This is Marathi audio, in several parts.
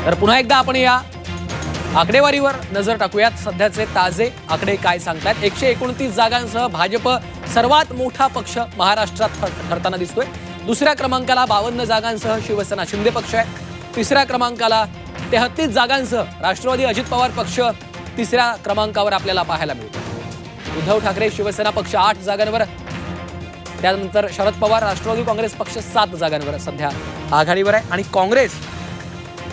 तर पुन्हा एकदा आपण या आकडेवारीवर नजर टाकूयात. सध्याचे ताजे आकडे काय सांगतात. 129 जागांसह भाजप सर्वात मोठा पक्ष महाराष्ट्रात ठरताना दिसतोय. दुसऱ्या क्रमांकाला 52 जागांसह शिवसेना शिंदे पक्ष आहे. तिसऱ्या क्रमांकाला 33 जागांसह राष्ट्रवादी अजित पवार पक्ष तिसऱ्या क्रमांकावर आपल्याला पाहायला मिळतो. उद्धव ठाकरे शिवसेना पक्ष 8 जागांवर, त्यानंतर शरद पवार राष्ट्रवादी काँग्रेस पक्ष 7 जागांवर सध्या आघाडीवर आहे. आणि काँग्रेस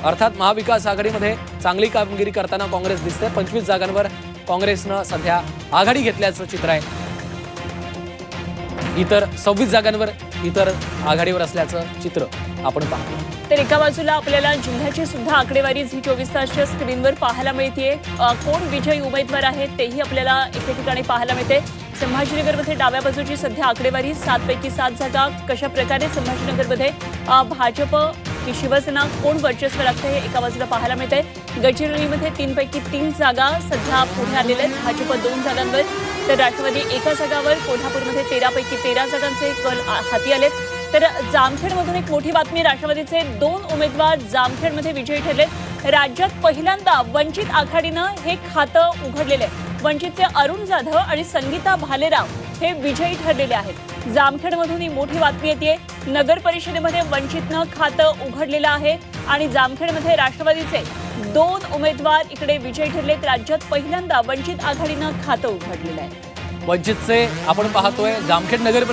अर्थात महाविकास आघाडीमध्ये चांगली कामगिरी करताना काँग्रेस दिसते. 25 जागांवर काँग्रेसनं सध्या आघाडी घेतल्याचं चित्र आहे. इतर 26 जागांवर इतर आघाडीवर असल्याचं चित्र आपण पाहतो. तर एका बाजूला आपल्याला जिल्ह्याची सुद्धा आकडेवारी झी24 तासच्या स्क्रीनवर पाहायला मिळते. कोण विजयी उमेदवार आहेत तेही आपल्याला एके ठिकाणी पाहायला मिळते. संभाजीनगरमध्ये डाव्या बाजूची सध्या आकडेवारी 7 पैकी 7 जागा. कशा प्रकारे संभाजीनगरमध्ये भाजप की शिवसेना कोण वर्चस्व लागते हे एका बाजूला पाहायला मिळते. गडचिरोलीमध्ये 3 पैकी 3 जागा सध्या पुढे आलेल्या आहेत. भाजप 2 जागांवर तर राष्ट्रवादी 1 जागावर. कोल्हापूरमध्ये 13 पैकी 13 जागांचे कल हाती आलेत. तर जामखेडमधून एक मोठी बातमी. राष्ट्रवादीचे 2 उमेदवार जामखेडमध्ये विजयी ठरले. राज्यात पहिल्यांदा वंचित आघाडीनं हे खातं उघडलेले आहे. वंचितचे अरुण जाधव आणि संगीता भालेराव हे विजयी ठरलेले आहेत. जामखेडमधून ही मोठी बातमी येते. नगर परिषदेमध्ये वंचितनं खातं उघडलेलं आहे आणि जामखेडमध्ये राष्ट्रवादीचे 2 उमेदवार इकडे विजयी ठरलेत. राज्यात पहिल्यांदा वंचित आघाडीनं खातं उघडलेलं आहे. वंचितचे आपण पाहतोय जामखेड नगर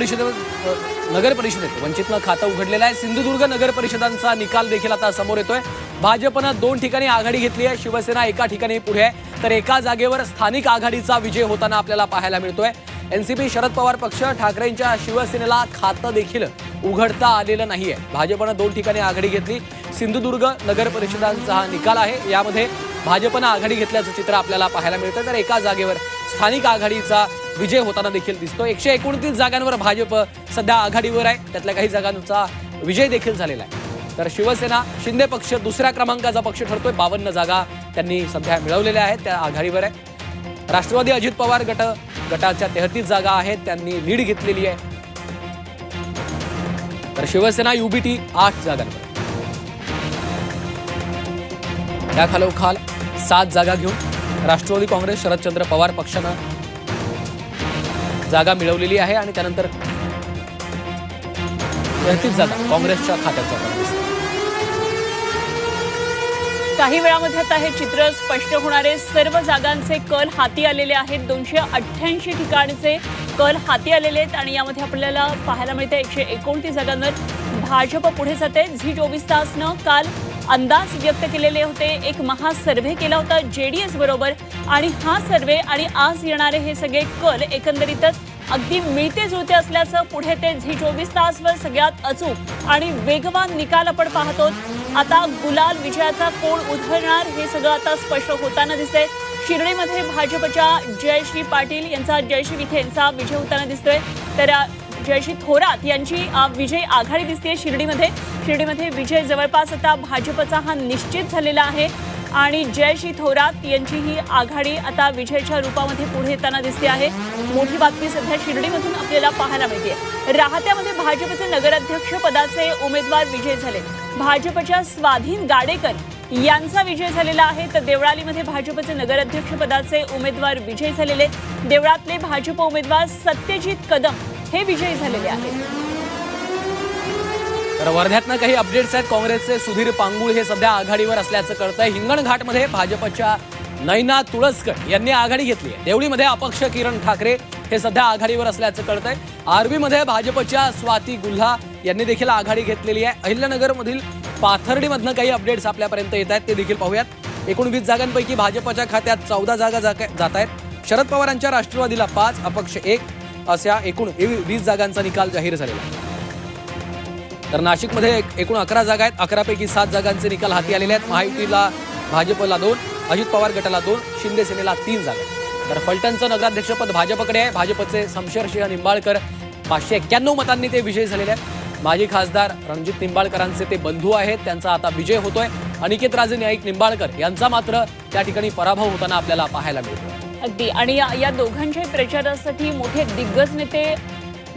परिषदेत वंचितनं खातं उघडलेलं आहे. सिंधुदुर्ग नगर परिषदांचा निकाल देखील आता समोर येतोय. भाजपनं 2 ठिकाणी आघाडी घेतली आहे. शिवसेना एका ठिकाणी पुढे आहे. तर एका जागेवर स्थानिक आघाडीचा विजय होताना आपल्याला पाहायला मिळतोय. एनसीपी शरद पवार पक्ष ठाकरेंच्या शिवसेनेला खातं देखील उघडता आलेलं नाहीये. भाजपनं 2 ठिकाणी आघाडी घेतली. सिंधुदुर्ग नगर परिषदांचा हा निकाल आहे. यामध्ये भाजपनं आघाडी घेतल्याचं चित्र आपल्याला पाहायला मिळतं. तर एका जागेवर स्थानिक आघाडीचा विजय होताना देखील दिसतो. 129 जागांवर भाजप सध्या आघाडीवर आहे. त्यातल्या काही जागांचा विजय देखील झालेला आहे. तर शिवसेना शिंदे पक्ष दुसऱ्या क्रमांकाचा पक्ष ठरतोय. 52 जागा त्यांनी सध्या मिळवलेल्या आहेत. त्या आघाडीवर आहे. राष्ट्रवादी अजित पवार गटाच्या 33 जागा आहेत. त्यांनी लीड घेतलेली आहे. तर शिवसेना युबीटी 8 जागांवर. त्या खालोखाल 7 जागा घेऊन राष्ट्रवादी काँग्रेस शरदचंद्र पवार पक्षानं जागा मिळवलेली आहे. आणि त्यानंतर 33 जागा काँग्रेसच्या खात्यात जागा दिसतात. काही वेळामध्ये आता हे चित्र स्पष्ट होणारे. सर्व जागांचे कल हाती आलेले आहेत. 288 ठिकाणचे कल हाती आलेले आहेत आणि यामध्ये आपल्याला पाहायला मिळते 129 जागांवर भाजप पुढे जाते. झी24 तासनं काल अंदाज व्यक्त केलेले होते. एक महासर्व्हे केला होता जेडीएस बरोबर आणि हा सर्व्हे आणि आज येणारे हे सगळे कल एकंदरीतच अगदी मिळते जुळते असल्याचं पुढे ते झी24 तासवर सगळ्यात अचूक आणि वेगवान निकाल आपण पाहतो. आता गुलाल विजयाचा कोण उधळणार हे सगळं आता स्पष्ट होताना दिसतंय. शिर्डीमध्ये भाजपच्या जयश्री पाटील यांचा जयश्री विखे यांचा विजय होताना दिसतोय. तर जयश्री थोरात यांची विजय आघाडी दिसते. शिर्डीमध्ये विजय जवळपास आता भाजपचा हा निश्चित झालेला आहे आणि जयश्री थोरात यांची ही आघाडी आता विजयाच्या रूपामध्ये पुढे येताना दिसते आहे. मोठी बातमी सध्या शिर्डीमधून आपल्याला पाहायला मिळते. राहत्यामध्ये भाजपचे नगराध्यक्ष पदाचे उमेदवार विजय झाले. भाजपच्या स्वाधीन गाडेकर यांचा विजय झालेला आहे. तर देवळालीमध्ये भाजपचे नगराध्यक्ष पदाचे उमेदवार विजयी झालेले. देवळातले भाजप उमेदवार सत्यजित कदम हे विजयी झालेले आहेत. तर वर्ध्यातनं काही अपडेट्स आहेत. काँग्रेसचे सुधीर पांगुळ हे सध्या आघाडीवर असल्याचं कळतंय. हिंगणघाटमध्ये भाजपच्या नैना तुळसकर यांनी आघाडी घेतली आहे. देवळीमध्ये अपक्ष किरण ठाकरे हे सध्या आघाडीवर असल्याचं कळतंय. आर्वीमध्ये भाजपच्या स्वाती गुल्हा यांनी देखील आघाडी घेतलेली आहे. अहिल्यानगरमधील पाथर्डीमधनं काही अपडेट्स आपल्यापर्यंत येत आहेत ते देखील पाहूयात. 19 जागांपैकी भाजपच्या खात्यात 14 जागा जात आहेत. शरद पवारांच्या राष्ट्रवादीला 5, अपक्ष 1 अशा एकूण 20 जागांचा निकाल जाहीर झालेला आहे. तर नाशिकमध्ये एकूण 11 जागा आहेत. 11 पैकी 7 जागांचे निकाल हाती आलेले आहेत. महायुतीला भाजपला 2, अजित पवार गटाला 2, शिंदे सेनेला 3 जागा. तर फलटणचं नगराध्यक्षपद भाजपकडे आहे. भाजपचे शमशेरसिंह निंबाळकर 591 मतांनी ते विजयी झालेले आहेत. माजी खासदार रणजित निंबाळकरांचे ते बंधू आहेत. त्यांचा आता विजय होतोय. अनिकेत राजे न्यायिक निंबाळकर यांचा मात्र त्या ठिकाणी पराभव होताना आपल्याला पाहायला मिळतो. अगदी आणि या दोघांच्या प्रचारासाठी मोठे दिग्गज नेते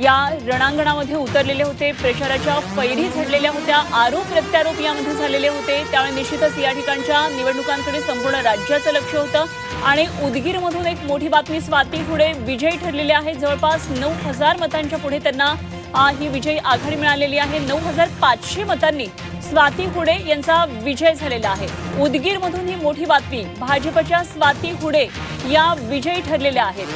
या रणांगणामध्ये उतरलेले होते, प्रचाराच्या फैरी झडलेल्या होत्या, आरोप प्रत्यारोप यामध्ये झालेले होते. त्यामुळे निश्चितच या ठिकाणच्या निवडणुकांकडे संपूर्ण राज्याचं लक्ष होतं आणि उदगीरमधून एक मोठी बातमी, स्वाती हुडे विजयी ठरलेले आहेत. जवळपास 9,000 मतांच्या पुढे त्यांना ही विजयी आघाडी मिळालेली आहे. 9,500 मतांनी स्वाती हुडे यांचा विजय झालेला आहे. उदगीरमधून ही मोठी बातमी, भाजपच्या स्वाती हुडे या विजयी ठरलेल्या आहेत.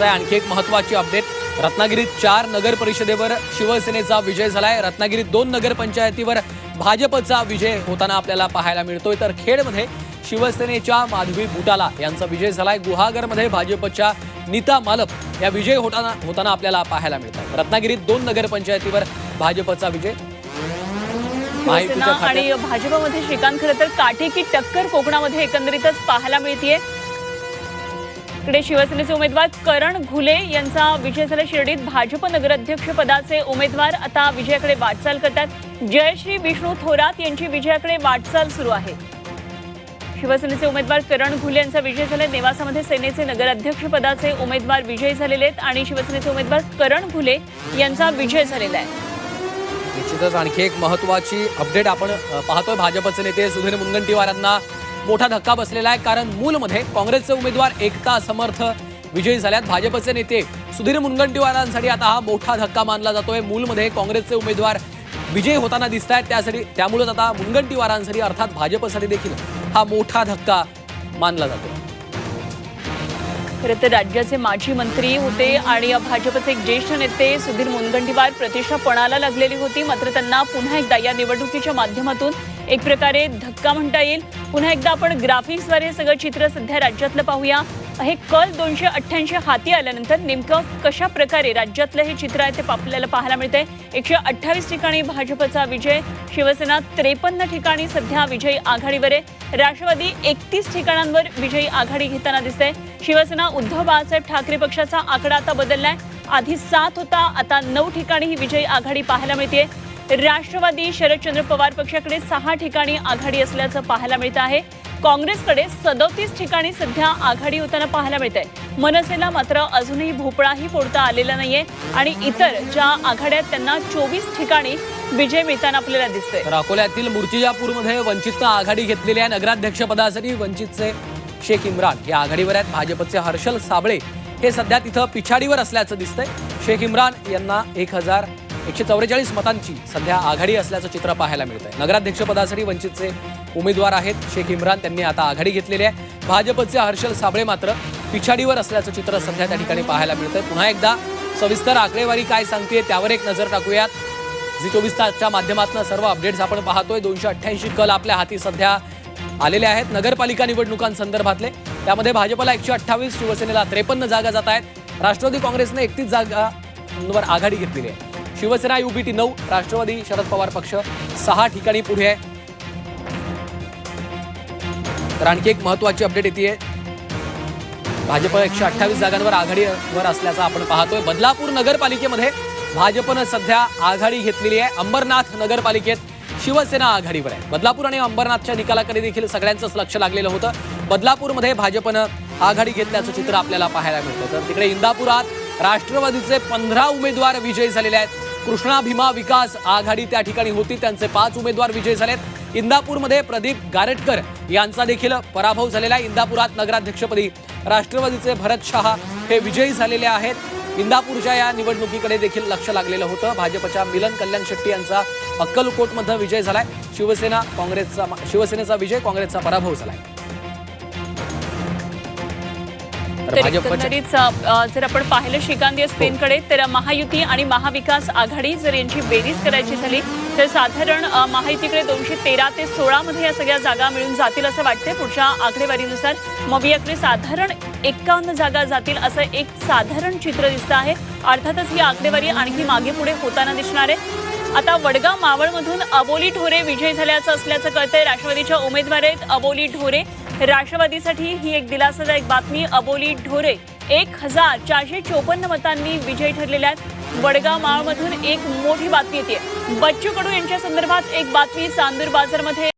आणखी एक महत्वाची अपडेट, रत्नागिरीत 4 नगर परिषदेवर शिवसेनेचा विजय झालाय. रत्नागिरीत 2 नगरपंचायतीवर भाजपचा विजय होताना आपल्याला पाहायला मिळतोय. तर खेडमध्ये शिवसेनेच्या माधवी बुटाला यांचा विजय झालाय. गुहागरमध्ये भाजपच्या नीता मालप या विजय होताना आपल्याला पाहायला मिळतात. रत्नागिरीत 2 नगरपंचायतीवर भाजपचा विजय. आणि भाजपमध्ये श्रीकांत खरं तर काटेकी टक्कर कोकणामध्ये एकंदरीतच पाहायला मिळतेय. इकडे शिवसेनेचे उमेदवार करण घुले यांचा विजय झाला. शिर्डीत भाजप नगराध्यक्ष पदाचे उमेदवार आता विजयाकडे वाटचाल करतात. जयश्री विष्णू थोरात यांची विजयाकडे वाटचाल सुरू आहे. शिवसेनेचे उमेदवार करण घुले यांचा विजय झाला. नेवासामध्ये सेनेचे नगराध्यक्ष पदाचे उमेदवार विजयी झालेले आहेत आणि शिवसेनेचे उमेदवार करण घुले यांचा विजय झालेला आहे. निश्चितच आणखी एक महत्वाची अपडेट आपण पाहतोय. भाजपचे नेते सुधीर मुनगंटीवार यांना मोठा धक्का बसलेला आहे, कारण मूलमध्ये काँग्रेसचे उमेदवार एकता समर्थ विजयी झाल्यात. भाजपचे नेते सुधीर मुनगंटीवारांसाठी आता हा मोठा धक्का मानला जातोय. मूलमध्ये काँग्रेसचे उमेदवार विजयी होताना दिसत आहेत, त्यामुळेच आता मुनगंटीवारांसाठी अर्थात भाजपसाठी देखील हा मोठा धक्का मानला जातो. खरं तर राज्याचे माजी मंत्री होते आणि भाजपचे एक ज्येष्ठ नेते सुधीर मुनगंटीवार प्रतिष्ठा पणाला लागलेली होती. मात्र त्यांना पुन्हा एकदा या निवडणुकीच्या माध्यमातून एक प्रकारे धक्का म्हणता येईल. पुन्हा एकदा आपण ग्राफिक्सद्वारे सगळं चित्र सध्या राज्यातलं पाहूया. हे कल 288 हाती आल्यानंतर नेमकं कशा प्रकारे राज्यातलं हे चित्र आहे ते आपल्याला पाहायला मिळतंय. 128 ठिकाणी भाजपचा विजय, शिवसेना 53 ठिकाणी सध्या विजयी आघाडीवर आहे. राष्ट्रवादी 31 ठिकाणांवर विजयी आघाडी घेताना दिसते. शिवसेना उद्धव बाळासाहेब ठाकरे पक्षाचा आकडा आता बदललाय. आधी 7 होता, आता 9 ठिकाणी ही विजयी आघाडी पाहायला मिळते. राष्ट्रवादी शरदचंद्र पवार पक्षाकडे 6 ठिकाणी आघाडी असल्याचं पाहायला मिळत आहे. काँग्रेसकडे 37 ठिकाणी सध्या आघाडी होताना पाहायला मिळत आहे. मनसेला मात्र अजूनही भोपळाही फोडता आलेला नाहीये आणि इतर ज्या आघाड्या त्यांना 24 ठिकाणी विजय मिळताना आपल्याला दिसतोय. तर अकोल्यातील मूर्तिजापूरमध्ये वंचितनं आघाडी घेतलेली आहे. नगराध्यक्षपदासाठी वंचितचे शेख इम्रान हे आघाडीवर आहेत. भाजपचे हर्षल साबळे हे सध्या तिथं पिछाडीवर असल्याचं दिसतंय. शेख इम्रान यांना 1,144 मतांची सध्या आघाडी असल्याचं चित्र पाहायला मिळत आहे. नगराध्यक्षपदासाठी वंचितचे उमेदवार आहेत शेख इम्रान, त्यांनी आता आघाडी घेतलेली आहे. भाजपचे हर्षल साबळे मात्र पिछाडीवर असल्याचं चित्र सध्या त्या ठिकाणी पाहायला मिळतंय. पुन्हा एकदा सविस्तर आकडेवारी काय सांगते त्यावर एक नजर टाकूयात. झी24 तासच्या माध्यमातून सर्व अपडेट्स आपण पाहतोय. 288 कल आपल्या हाती सध्या आलेले आहेत नगरपालिका निवडणुकांसंदर्भातले. त्यामध्ये भाजपला 128, शिवसेनेला 53 जागा जात आहेत. राष्ट्रवादी काँग्रेसने 31 जागांवर आघाडी घेतलेली आहे. शिवसेना UBT 9, राष्ट्रवादी शरद पवार पक्ष 6 ठिकाणी पुढे आहे. तर आणखी एक महत्वाची अपडेट येते. भाजप 128 जागांवर आघाडीवर असल्याचं आपण पाहतोय. बदलापूर नगरपालिकेमध्ये भाजपनं सध्या आघाडी घेतलेली आहे. अंबरनाथ नगरपालिकेत शिवसेना आघाडीवर आहे. बदलापूर आणि अंबरनाथच्या निकालाकडे देखील सगळ्यांचंच लक्ष लागलेलं होतं. बदलापूरमध्ये भाजपनं आघाडी घेतल्याचं चित्र आपल्याला पाहायला मिळतं. तर तिकडे इंदापुरात राष्ट्रवादीचे 15 उमेदवार विजयी झालेले आहेत. कृष्णा भीमा विकास आघाडी त्या ठिकाणी होती, त्यांचे 5 उमेदवार विजयी झालेत. इंदापूरमध्ये प्रदीप गारटकर यांचा देखील पराभव झालेला आहे. इंदापुरात नगराध्यक्षपदी राष्ट्रवादीचे भरत शहा हे विजयी झालेले आहेत. इंदापूरच्या या निवडणुकीकडे देखील लक्ष लागलेलं होतं. भाजपच्या मिलन कल्याण शेट्टी यांचा अक्कलकोटमध्ये विजय झालाय. शिवसेनेचा विजय, काँग्रेसचा पराभव झालाय. एकंदरीत जर आपण पाहिलं श्रीकांत या स्पेनकडे, तर महायुती आणि महाविकास आघाडी जर यांची बेरीज करायची झाली तर साधारण महायुतीकडे 213 ते 16 मध्ये या सगळ्या जागा मिळून जातील असं वाटतंय. पुढच्या आकडेवारीनुसार मवियाकडे साधारण 51 जागा जातील असं एक साधारण चित्र दिसतं आहे. अर्थातच ही आकडेवारी आणखी मागे पुढे होताना दिसणार आहे. आता वडगाव मावळमधून अबोली ढोरे विजयी झाल्याचं असल्याचं कळतंय. राष्ट्रवादीच्या उमेदवार आहेत अबोली ढोरे. राष्ट्रवादीसाठी ही एक दिलासादायक बातमी. अबोली ढोरे 1,454 मतांनी विजयी ठरलेल्या आहेत. वडगाव मावळमधून एक मोठी बातमी येते. बच्चू कडू यांच्या संदर्भात एक बातमी. चांदूर बाजारमध्ये